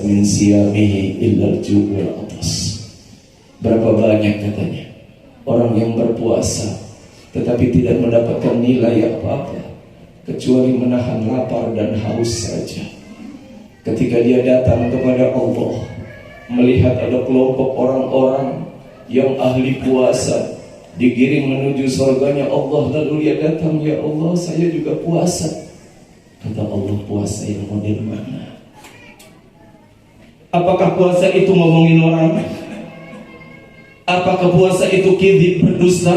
min siyamihi illa al-ju' wal 'atas. Berapa banyak katanya orang yang berpuasa tetapi tidak mendapatkan nilai apa-apa kecuali menahan lapar dan haus saja. Ketika dia datang kepada Allah, melihat ada kelompok orang-orang yang ahli puasa digiring menuju surganya Allah, lalu dia datang, ya Allah saya juga puasa. Kata Allah, puasa yang model mana? Apakah puasa itu ngomongin orang? Apakah puasa itu kizib, berdusta?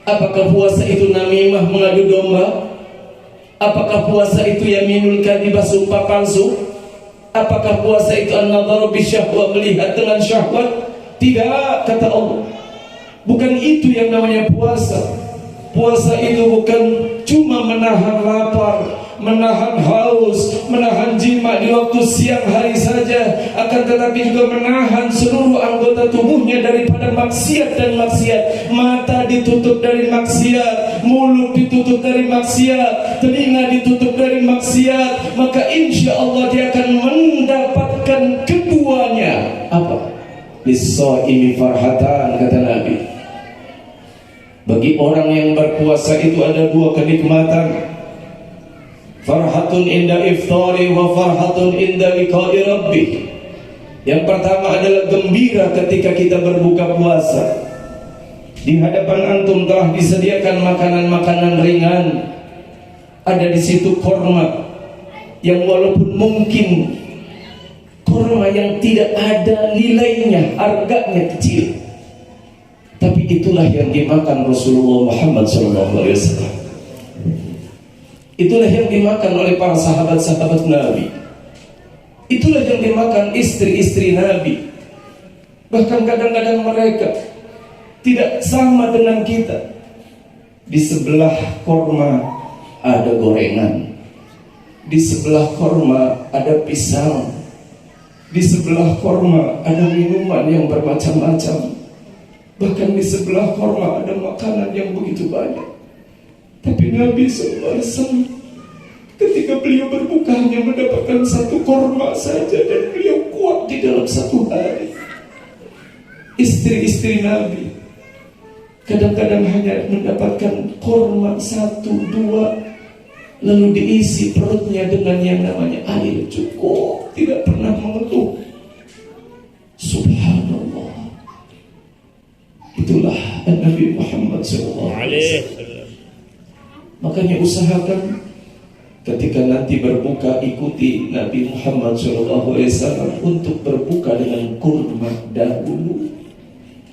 Apakah puasa itu namimah, mengadu domba? Apakah puasa itu yaminul kadhibah, sumpah palsu? Apakah puasa itu an-nadharu bisyahwah, melihat dengan syahwat? Tidak, kata Allah. Bukan itu yang namanya puasa. Puasa itu bukan cuma menahan lapar, menahan haus, menahan jima di waktu siang hari saja, akan tetapi juga menahan seluruh anggota tubuhnya daripada maksiat dan maksiat. Mata ditutup dari maksiat, mulut ditutup dari maksiat, telinga ditutup dari maksiat, maka insya Allah dia akan mendapatkan keduanya. Apa? Lis-shaimi farhatan, kata Nabi. Bagi orang yang berpuasa itu ada dua kenikmatan. Farhatun inda iftari wa farhatun inda liqa'i rabbih. Yang pertama adalah gembira ketika kita berbuka puasa. Di hadapan antum telah disediakan makanan-makanan ringan. Ada di situ korma yang walaupun mungkin korma yang tidak ada nilainya, harganya kecil, tapi itulah yang dimakan Rasulullah Muhammad SAW. Itulah yang dimakan oleh para sahabat-sahabat Nabi. Itulah yang dimakan istri-istri Nabi. Bahkan kadang-kadang mereka tidak sama dengan kita. Di sebelah korma ada gorengan, di sebelah korma ada pisang, di sebelah korma ada minuman yang bermacam-macam, bahkan di sebelah korma ada makanan yang begitu banyak. Tapi Nabi SAW ketika beliau berbuka hanya mendapatkan satu korma saja, dan beliau kuat di dalam satu hari. Istri-istri Nabi kadang-kadang hanya mendapatkan korma satu, dua, lalu diisi perutnya dengan yang namanya air, cukup, tidak pernah mengeluh. Subhanallah. Itulah Nabi Muhammad SAW. Makanya usahakan ketika nanti berbuka, ikuti Nabi Muhammad SAW untuk berbuka dengan kurma dahulu,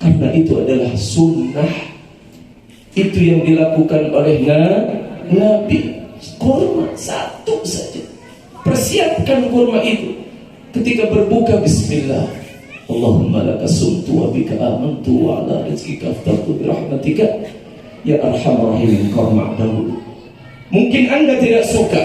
karena itu adalah sunnah. Itu yang dilakukan oleh Nabi. Kurma satu saja, persiapkan kurma itu. Ketika berbuka, bismillah, Allahumma laka sumtu wa bika amantu wa ala rizqika aftartu birahmatika ya arhamar rahimin. Kurma dahulu. Mungkin Anda tidak suka,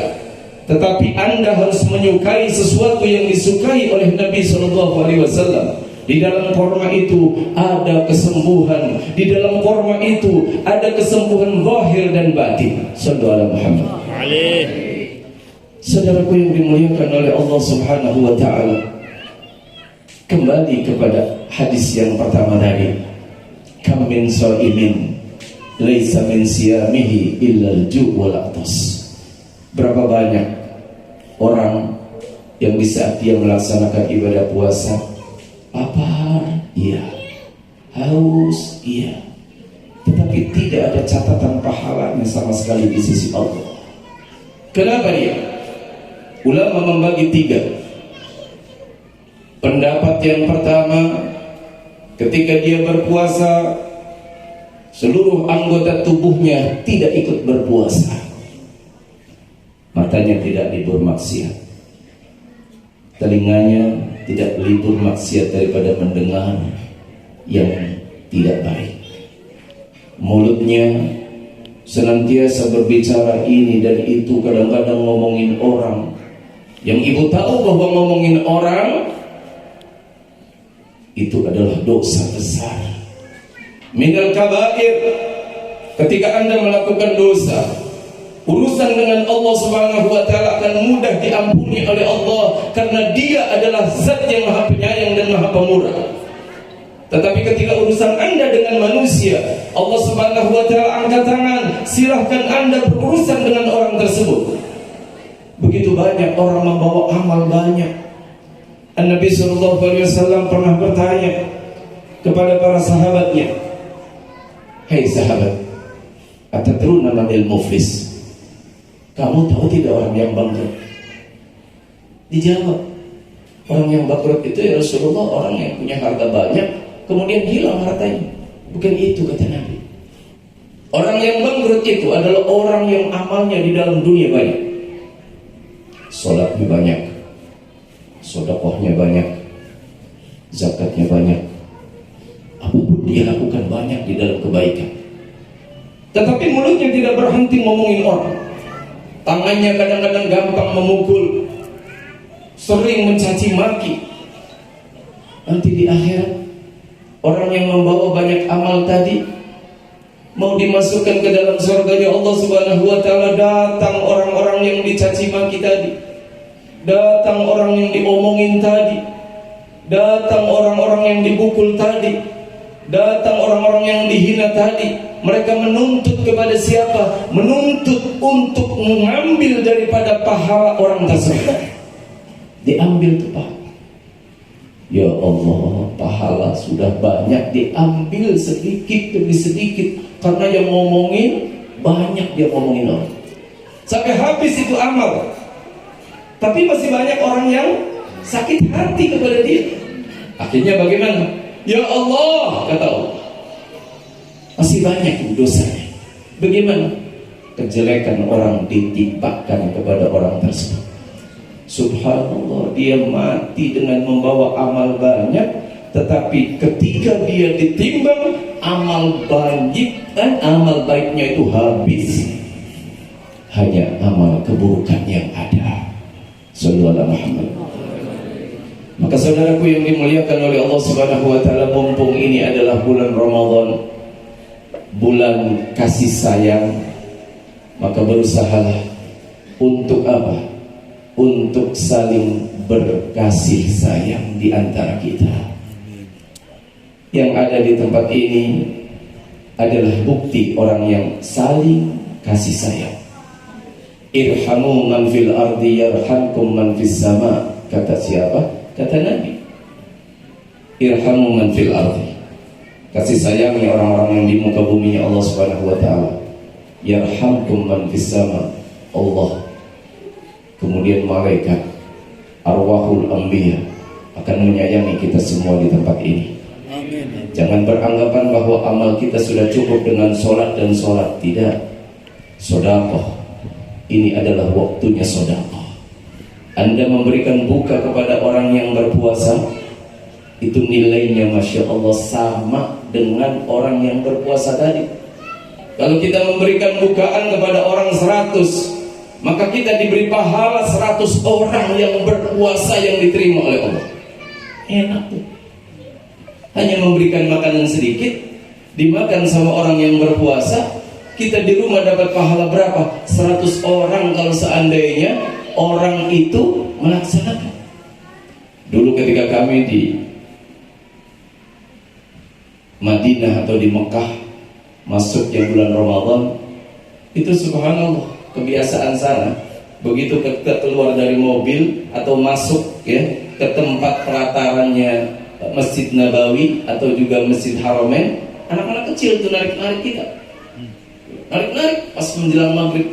tetapi Anda harus menyukai sesuatu yang disukai oleh Nabi SAW. Di dalam kurma itu ada kesembuhan. Di dalam kurma itu ada kesembuhan zahir dan batin. Sallallahu alaihi Muhammad. Saudaraku yang dimuliakan oleh Allah Subhanahu wa taala, kembali kepada hadis yang pertama tadi. Kam min shaimin laisa min siyamihi illa al-ju' wal 'atas. Berapa banyak orang yang di saat dia melaksanakan ibadah puasa, lapar, iya, haus, iya, tetapi tidak ada catatan pahalanya sama sekali di sisi Allah. Kenapa dia? Ulama membagi tiga. Pendapat yang pertama, ketika dia berpuasa, seluruh anggota tubuhnya tidak ikut berpuasa. Matanya tidak libur maksiat, telinganya tidak libur maksiat daripada mendengar yang tidak baik, mulutnya senantiasa berbicara ini dan itu, kadang-kadang ngomongin orang yang ibu tahu bahwa ngomongin orang itu adalah dosa besar. Minal kabair. Ketika Anda melakukan dosa, urusan dengan Allah Subhanahu wa taala akan mudah diampuni oleh Allah, karena Dia adalah zat yang maha penyayang dan maha pemurah. Tetapi ketika urusan Anda dengan manusia, Allah Subhanahu wa taala angkat tangan, silahkan Anda berurusan dengan orang tersebut. Begitu banyak orang membawa amal banyak. Nabi sallallahu alaihi wasallam pernah bertanya kepada para sahabatnya, "Hai sahabat, atadruna manil muflis? Kamu tahu tidak orang yang bangkrut?" Dijawab, orang yang bangkrut itu ya Rasulullah, orang yang punya harta banyak kemudian hilang hartanya. Bukan itu kata Nabi. Orang yang bangkrut itu adalah orang yang amalnya di dalam dunia banyak, sholatnya banyak, sedekahnya banyak, zakatnya banyak, apapun dia lakukan banyak di dalam kebaikan. Tetapi mulutnya tidak berhenti ngomongin orang, tangannya kadang-kadang gampang memukul, sering mencaci maki. Nanti di akhirat, orang yang membawa banyak amal tadi mau dimasukkan ke dalam surganya Allah Subhanahu wa taala, datang orang-orang yang dicaci maki tadi, datang orang yang diomongin tadi, datang orang-orang yang dipukul tadi, datang orang-orang yang dihina tadi. Mereka menuntut kepada siapa? Menuntut untuk mengambil daripada pahala orang tersebut. Diambil tuh pahala. Ya Allah, pahala sudah banyak diambil sedikit demi sedikit, karena yang ngomongin banyak, dia ngomongin orang sampai habis itu amal. Tapi masih banyak orang yang sakit hati kepada dia. Akhirnya bagaimana? Ya Allah, kata Allah, masih banyak dosanya. Bagaimana? Kejelekan orang ditimpakan kepada orang tersebut. Subhanallah, dia mati dengan membawa amal banyak, tetapi ketika dia ditimbang amal banyak dan amal baiknya itu habis, hanya amal keburukan yang ada. Sallallahu alaihi Muhammad. Maka saudaraku yang dimuliakan oleh Allah Subhanahu wa taala, mumpung ini adalah bulan Ramadan, bulan kasih sayang, maka berusahalah untuk apa? Untuk saling berkasih sayang di antara kita. Yang ada di tempat ini adalah bukti orang yang saling kasih sayang. Irhamu man fil ardi yarhamkum man fis sama. Kata siapa? Kata Nabi. Irhamu man fil ardi. Kasih sayangnya orang-orang yang di muka buminya Allah Subhanahu wa taala. Yarhamkum man fis sama. Allah, kemudian malaikat, arwahul anbiya akan menyayangi kita semua di tempat ini. Amin. Jangan beranggapan bahwa amal kita sudah cukup dengan sholat dan sholat. Tidak. Sedekah, ini adalah waktunya sedekah. Anda memberikan buka kepada orang yang berpuasa, itu nilainya Masya Allah sama dengan orang yang berpuasa tadi. Kalau kita memberikan bukaan kepada orang 100, maka kita diberi pahala 100 orang yang berpuasa yang diterima oleh Allah. Enak tuh. Hanya memberikan makanan sedikit, dimakan sama orang yang berpuasa, kita di rumah dapat pahala berapa? 100 orang kalau seandainya orang itu melaksanakan. Dulu ketika kami di Madinah atau di Mekah, masuknya bulan Ramadan, itu subhanallah, kebiasaan sana, begitu kita keluar dari mobil atau masuk ya ke tempat pelatarannya Masjid Nabawi atau juga Masjid Haramain, anak-anak kecil itu narik-narik kita, narik-narik pas menjelang maghrib,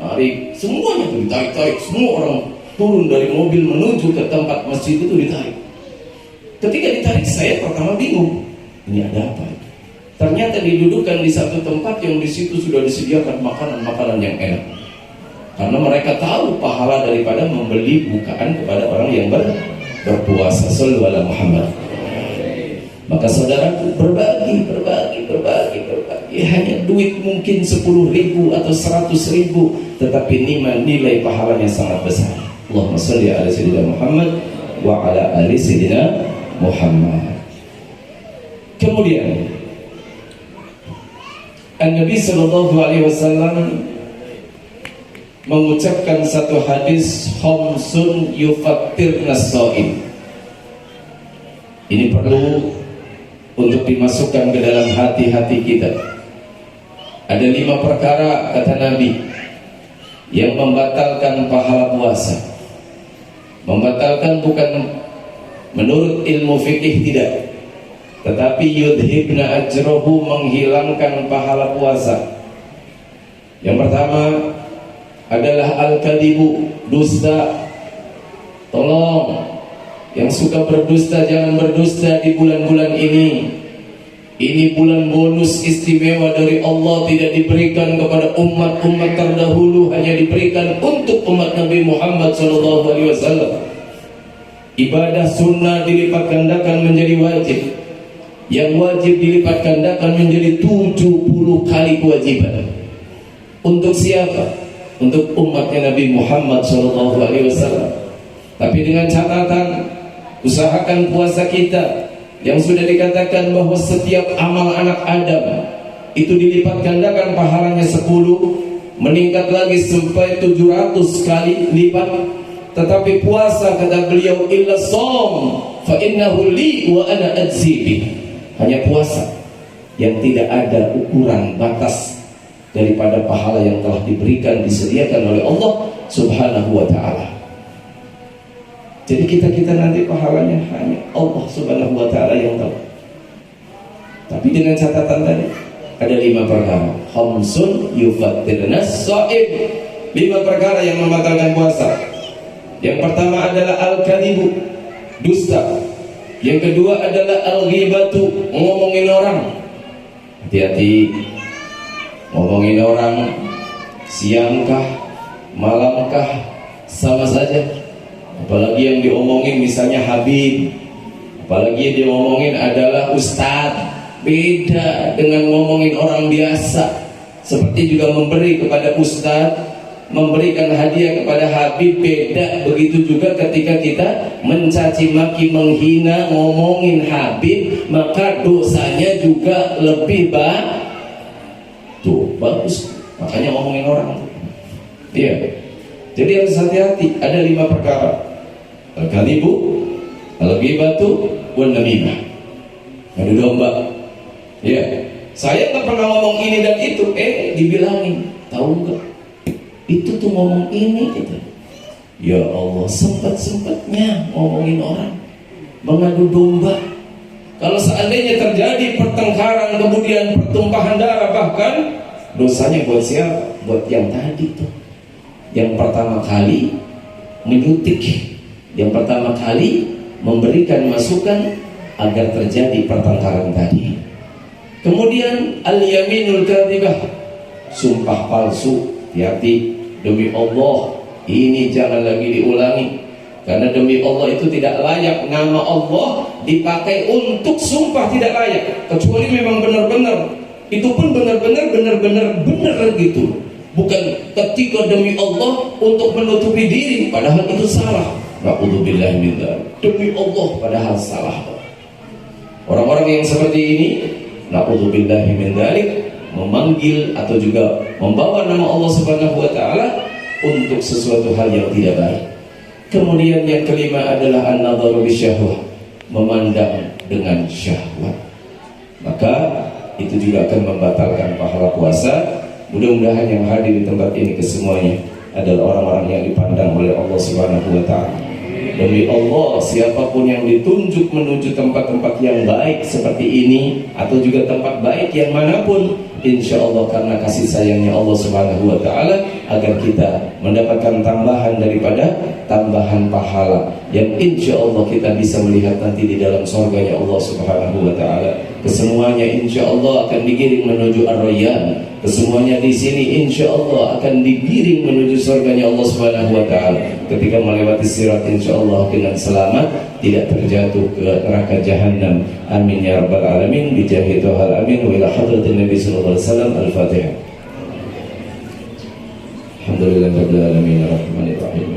narik semuanya tuh ditarik-tarik, semua orang turun dari mobil menuju ke tempat masjid itu ditarik. Ketika ditarik saya pertama bingung, ini ada apa? Ternyata didudukan di satu tempat yang di situ sudah disediakan makanan-makanan yang enak. Karena mereka tahu pahala daripada membeli bukaan kepada orang yang berpuasa. Sallallahu alaihi Muhammad. Maka saudaraku, berbagi. Hanya duit mungkin 10.000 atau 100.000, tetapi nilai pahalanya sangat besar. Allahumma shalli ala sayyidina Muhammad wa ala ali sayyidina Muhammad. Kemudian Nabi sallallahu alaihi wasallam mengucapkan satu hadis, khamsun yufattirnas shaim. Ini perlu untuk dimasukkan ke dalam hati-hati kita. Ada 5 perkara, kata Nabi, yang membatalkan pahala puasa. Membatalkan bukan menurut ilmu fikih, tidak, tetapi yudhibna ajrohu, menghilangkan pahala puasa. Yang pertama adalah al-kadibu, dusta. Tolong, yang suka berdusta jangan berdusta di bulan-bulan ini. Ini bulan bonus istimewa dari Allah, tidak diberikan kepada umat-umat terdahulu, hanya diberikan untuk umat Nabi Muhammad SAW. Ibadah sunnah dilipat gandakan menjadi wajib. Yang wajib dilipat gandakan menjadi 70 kali kewajiban. Untuk siapa? Untuk umatnya Nabi Muhammad SAW. Tapi dengan catatan, usahakan puasa kita yang sudah dikatakan bahwa setiap amal anak Adam itu dilipat gandakan pahalanya 10, meningkat lagi sampai 700 kali lipat. Tetapi puasa, kata beliau, illa shaum fa innahu li wa ana ajzi. Hanya puasa yang tidak ada ukuran batas daripada pahala yang telah diberikan, disediakan oleh Allah Subhanahu wa ta'ala. Jadi kita nanti pahalanya hanya Allah Subhanahu wa ta'ala yang tahu. Tapi dengan catatan tadi, ada 5 perkara. Khamsun yufattirnas shaim, 5 perkara yang membatalkan puasa. Yang pertama adalah al-kadibu, dusta. Yang kedua adalah al-ghibatu, ngomongin orang. Hati-hati, ngomongin orang siangkah, malamkah, sama saja. Apalagi yang diomongin misalnya Habib, apalagi yang diomongin adalah Ustadz, beda dengan ngomongin orang biasa. Seperti juga memberi kepada Ustadz, memberikan hadiah kepada Habib, beda. Begitu juga ketika kita mencaci maki, menghina, ngomongin Habib, maka dosanya juga lebih bagus. Makanya ngomongin orang. Iya. Jadi harus hati-hati. Ada 5 perkara: al-kadibu, al-ghibatu, wan namimah. Ngadu domba. Ya, saya nggak pernah ngomong ini dan itu. Dibilangin, tahu nggak? Itu tuh ngomong ini gitu. Ya Allah, sempat-sempatnya ngomongin orang, mengadu domba. Kalau seandainya terjadi pertengkaran, kemudian pertumpahan darah, bahkan dosanya buat siapa? Buat yang tadi tuh, yang pertama kali menyutik, yang pertama kali memberikan masukan agar terjadi pertengkaran tadi. Kemudian al-yaminul kadhibah, sumpah palsu. Hati-hati, demi Allah ini jangan lagi diulangi. Karena demi Allah itu tidak layak, nama Allah dipakai untuk sumpah tidak layak, kecuali memang benar-benar. Itu pun benar-benar gitu. Bukan ketika demi Allah untuk menutupi diri, padahal itu salah. Na'udzubillahi min dzalik. Demi Allah padahal salah. Orang-orang yang seperti ini, na'udzubillahi min dzalik, memanggil atau juga membawa nama Allah Subhanahu wa ta'ala untuk sesuatu hal yang tidak baik. Kemudian yang kelima adalah an-nadharu bisyahwah, memandang dengan syahwat. Maka itu juga akan membatalkan pahala puasa. Mudah-mudahan yang hadir di tempat ini kesemuanya adalah orang-orang yang dipandang oleh Allah Subhanahu wa ta'ala. Demi Allah, siapapun yang ditunjuk menuju tempat-tempat yang baik seperti ini, atau juga tempat baik yang manapun, insya Allah karena kasih sayangnya Allah Subhanahu wa ta'ala, agar kita mendapatkan tambahan daripada tambahan pahala yang insya Allah kita bisa melihat nanti di dalam surganya Allah Subhanahu wa ta'ala. Kesemuanya insya Allah akan digiring menuju Ar-Rayyan. Kesemuanya di sini insya Allah akan digiring menuju surganya Allah Subhanahu wa ta'ala. Ketika melewati sirat insya Allah dengan selamat, tidak terjatuh ke neraka jahanam. Amin ya rabbal alamin. Bijahi Tuhal amin. Wa ila hadratin Nabi sallallahu alaihi wasallam. Al-Fatihah. Alhamdulillah rabbil alamin. Ar-Rahmanir Rahim.